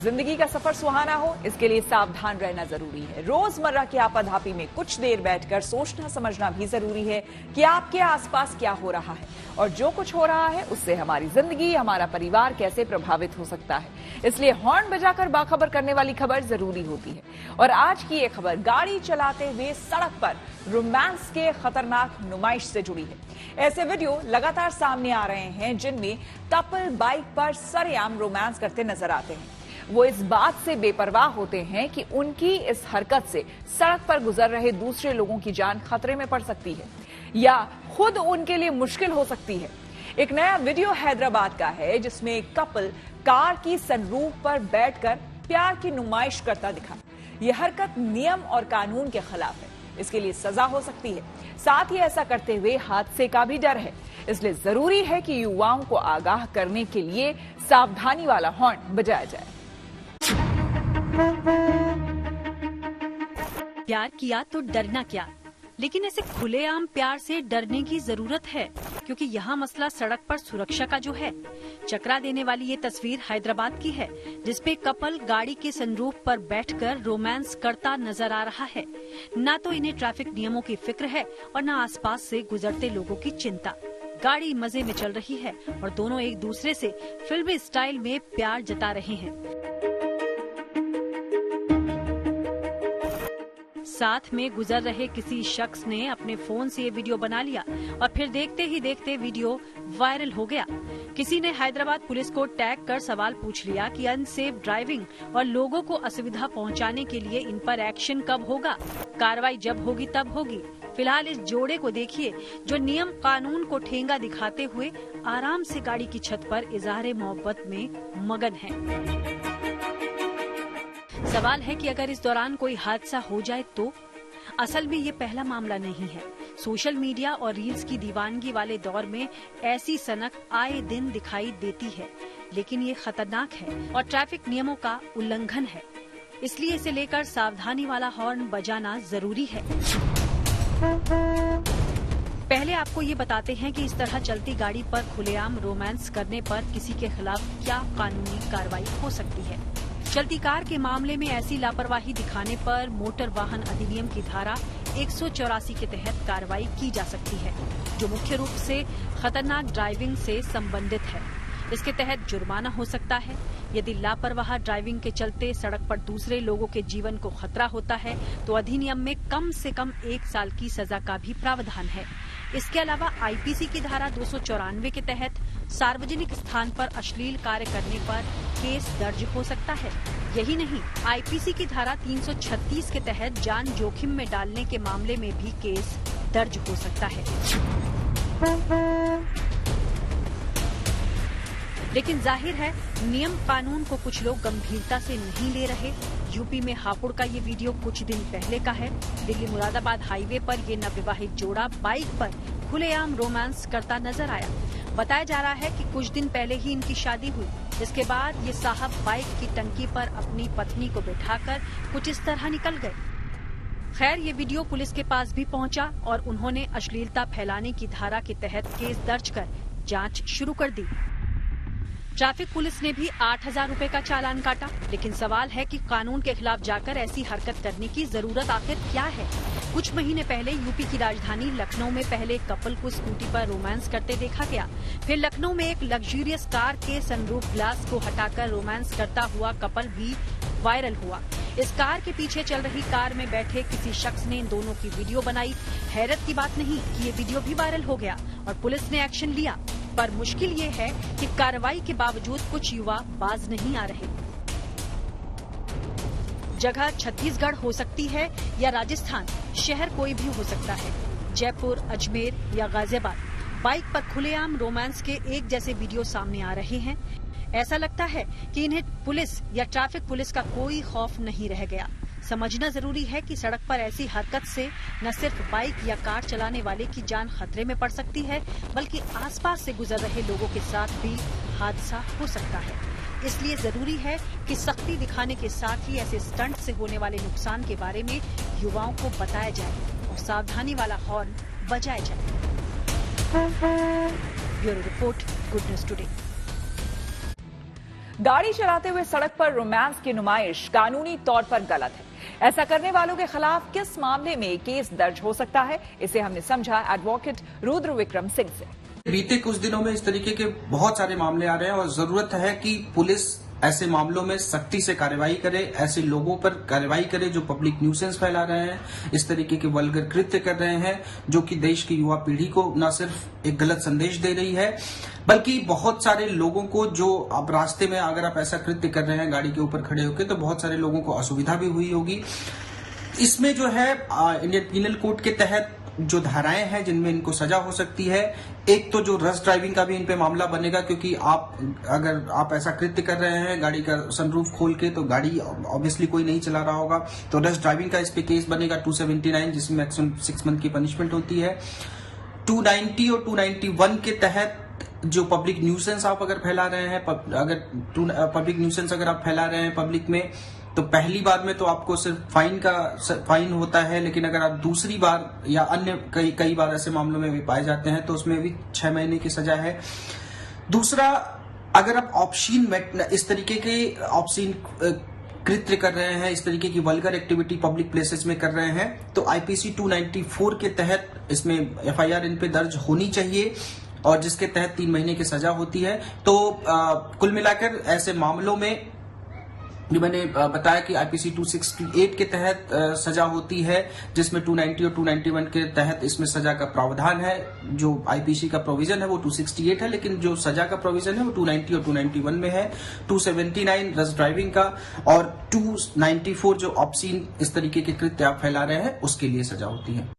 जिंदगी का सफर सुहाना हो, इसके लिए सावधान रहना जरूरी है। रोजमर्रा की आपाधापी में कुछ देर बैठकर सोचना समझना भी जरूरी है कि आपके आसपास क्या हो रहा है और जो कुछ हो रहा है उससे हमारी जिंदगी, हमारा परिवार कैसे प्रभावित हो सकता है। इसलिए हॉर्न बजाकर बाखबर करने वाली खबर जरूरी होती है। और आज की ये खबर गाड़ी चलाते हुए सड़क पर रोमांस के खतरनाक नुमाइश से जुड़ी है। ऐसे वीडियो लगातार सामने आ रहे हैं जिनमें कपल बाइक पर सरेआम रोमांस करते नजर आते हैं। वो इस बात से बेपरवाह होते हैं कि उनकी इस हरकत से सड़क पर गुजर रहे दूसरे लोगों की जान खतरे में पड़ सकती है या खुद उनके लिए मुश्किल हो सकती है। एक नया वीडियो हैदराबाद का है जिसमें एक कपल कार की सनरूफ पर बैठकर प्यार की नुमाइश करता दिखा। यह हरकत नियम और कानून के खिलाफ है, इसके लिए सजा हो सकती है। साथ ही ऐसा करते हुए हादसे का भी डर है। इसलिए जरूरी है कि युवाओं को आगाह करने के लिए सावधानी वाला हॉर्न बजाया जाए। प्यार किया तो डरना क्या, लेकिन ऐसे खुलेआम प्यार से डरने की जरूरत है, क्योंकि यहाँ मसला सड़क पर सुरक्षा का जो है। चकरा देने वाली ये तस्वीर हैदराबाद की है, जिसपे कपल गाड़ी के सनरूफ पर बैठकर रोमांस करता नजर आ रहा है। न तो इन्हें ट्रैफिक नियमों की फिक्र है और न आसपास से गुजरते लोगों की चिंता। गाड़ी मजे में चल रही है और दोनों एक दूसरे से फिल्मी स्टाइल में प्यार जता रहे हैं। साथ में गुजर रहे किसी शख्स ने अपने फोन से ये वीडियो बना लिया और फिर देखते ही देखते वीडियो वायरल हो गया। किसी ने हैदराबाद पुलिस को टैग कर सवाल पूछ लिया कि अनसेफ ड्राइविंग और लोगों को असुविधा पहुंचाने के लिए इन पर एक्शन कब होगा। कार्रवाई जब होगी तब होगी। फिलहाल इस जोड़े को देखिए जो नियम कानून को ठेंगा दिखाते हुए आराम से गाड़ी की छत पर इजहार मोहब्बत में मगन है। सवाल है कि अगर इस दौरान कोई हादसा हो जाए तो? असल में ये पहला मामला नहीं है। सोशल मीडिया और रील्स की दीवानगी वाले दौर में ऐसी सनक आए दिन दिखाई देती है, लेकिन ये खतरनाक है और ट्रैफिक नियमों का उल्लंघन है। इसलिए इसे लेकर सावधानी वाला हॉर्न बजाना जरूरी है। पहले आपको ये बताते हैं कि इस तरह चलती गाड़ी पर खुलेआम रोमांस करने पर किसी के खिलाफ क्या कानूनी कार्रवाई हो सकती है। चलती कार के मामले में ऐसी लापरवाही दिखाने पर मोटर वाहन अधिनियम की धारा 184 के तहत कार्रवाई की जा सकती है, जो मुख्य रूप से खतरनाक ड्राइविंग से संबंधित है। इसके तहत जुर्माना हो सकता है। यदि लापरवाह ड्राइविंग के चलते सड़क पर दूसरे लोगों के जीवन को खतरा होता है तो अधिनियम में कम से कम 1 साल की सजा का भी प्रावधान है। इसके अलावा आईपीसी की धारा 294 के तहत सार्वजनिक स्थान पर अश्लील कार्य करने पर केस दर्ज हो सकता है। यही नहीं, आईपीसी की धारा 336 के तहत जान जोखिम में डालने के मामले में भी केस दर्ज हो सकता है। लेकिन जाहिर है नियम कानून को कुछ लोग गंभीरता से नहीं ले रहे। यूपी में हापुड़ का ये वीडियो कुछ दिन पहले का है। दिल्ली मुरादाबाद हाईवे पर ये नवविवाहित जोड़ा बाइक पर खुलेआम रोमांस करता नजर आया। बताया जा रहा है कि कुछ दिन पहले ही इनकी शादी हुई। इसके बाद ये साहब बाइक की टंकी पर अपनी पत्नी को बिठाकर कुछ इस तरह निकल गए। खैर, ये वीडियो पुलिस के पास भी पहुंचा और उन्होंने अश्लीलता फैलाने की धारा के तहत केस दर्ज कर जांच शुरू कर दी। ट्रैफिक पुलिस ने भी 8,000 रुपए का चालान काटा। लेकिन सवाल है कि कानून के खिलाफ जाकर ऐसी हरकत करने की जरूरत आखिर क्या है। कुछ महीने पहले यूपी की राजधानी लखनऊ में पहले कपल को स्कूटी पर रोमांस करते देखा गया। फिर लखनऊ में एक लग्जरियस कार के सनरूफ ग्लास को हटाकर रोमांस करता हुआ कपल भी वायरल हुआ। इस कार के पीछे चल रही कार में बैठे किसी शख्स ने इन दोनों की वीडियो बनाई। हैरत की बात नहीं कि ये वीडियो भी वायरल हो गया और पुलिस ने एक्शन लिया। पर मुश्किल ये है कि कार्रवाई के बावजूद कुछ युवा बाज नहीं आ रहे। जगह छत्तीसगढ़ हो सकती है या राजस्थान, शहर कोई भी हो सकता है, जयपुर, अजमेर या गाजियाबाद। बाइक पर खुलेआम रोमांस के एक जैसे वीडियो सामने आ रहे हैं। ऐसा लगता है कि इन्हें पुलिस या ट्रैफिक पुलिस का कोई खौफ नहीं रह गया। समझना जरूरी है कि सड़क पर ऐसी हरकत से न सिर्फ बाइक या कार चलाने वाले की जान खतरे में पड़ सकती है, बल्कि आसपास से गुजर रहे लोगों के साथ भी हादसा हो सकता है। इसलिए जरूरी है कि सख्ती दिखाने के साथ ही ऐसे स्टंट से होने वाले नुकसान के बारे में युवाओं को बताया जाए और सावधानी वाला हॉर्न बजाया जाए। Bureau report, good news today. गाड़ी चलाते हुए सड़क पर रोमांस की नुमाइश कानूनी तौर पर गलत है। ऐसा करने वालों के खिलाफ किस मामले में केस दर्ज हो सकता है, इसे हमने समझा एडवोकेट रुद्र विक्रम सिंह से। बीते कुछ दिनों में इस तरीके के बहुत सारे मामले आ रहे हैं और जरूरत है कि पुलिस ऐसे मामलों में सख्ती से कार्रवाई करे, ऐसे लोगों पर कार्रवाई करे जो पब्लिक न्यूसेंस फैला रहे हैं, इस तरीके के वल्गर कृत्य कर रहे हैं, जो कि देश की युवा पीढ़ी को न सिर्फ एक गलत संदेश दे रही है, बल्कि बहुत सारे लोगों को जो अब रास्ते में अगर आप ऐसा कृत्य कर रहे हैं गाड़ी के ऊपर खड़े होकर, तो बहुत सारे लोगों को असुविधा भी हुई होगी। इसमें जो है इंडियन पीनल कोड के तहत जो धाराएं हैं जिनमें इनको सजा हो सकती है, एक तो जो रश ड्राइविंग का भी इन पे मामला बनेगा, क्योंकि अगर आप ऐसा कृत्य कर रहे हैं गाड़ी का सनरूफ खोल के, तो गाड़ी ऑब्वियसली कोई नहीं चला रहा होगा, तो रश ड्राइविंग का इस पे केस बनेगा 279, जिसमें मैक्सिमम 6 मंथ की पनिशमेंट होती है। 290 और 291 के तहत जो पब्लिक न्यूसेंस आप अगर फैला रहे हैं, पब्लिक न्यूसेंस अगर आप फैला रहे हैं पब्लिक में, तो पहली बार में तो आपको सिर्फ फाइन होता है, लेकिन अगर आप दूसरी बार या अन्य कई बार ऐसे मामलों में भी पाए जाते हैं तो उसमें भी 6 महीने की सजा है। दूसरा, अगर आप इस तरीके के ऑब्सीन कृत्य कर रहे हैं, इस तरीके की वल्गर एक्टिविटी पब्लिक प्लेसेस में कर रहे हैं, तो आईपीसी 294 के तहत इसमें एफआईआर इन पे दर्ज होनी चाहिए और जिसके तहत 3 महीने की सजा होती है। तो कुल मिलाकर ऐसे मामलों में जो मैंने बताया कि आईपीसी 268 के तहत सजा होती है, जिसमें 290 और 291 के तहत इसमें सजा का प्रावधान है। जो आईपीसी का प्रोविजन है वो 268 है, लेकिन जो सजा का प्रोविजन है वो 290 और 291 में है। 279 रश ड्राइविंग का और 294 जो ऑब्सीन इस तरीके के कृत्य आप फैला रहे हैं उसके लिए सजा होती है।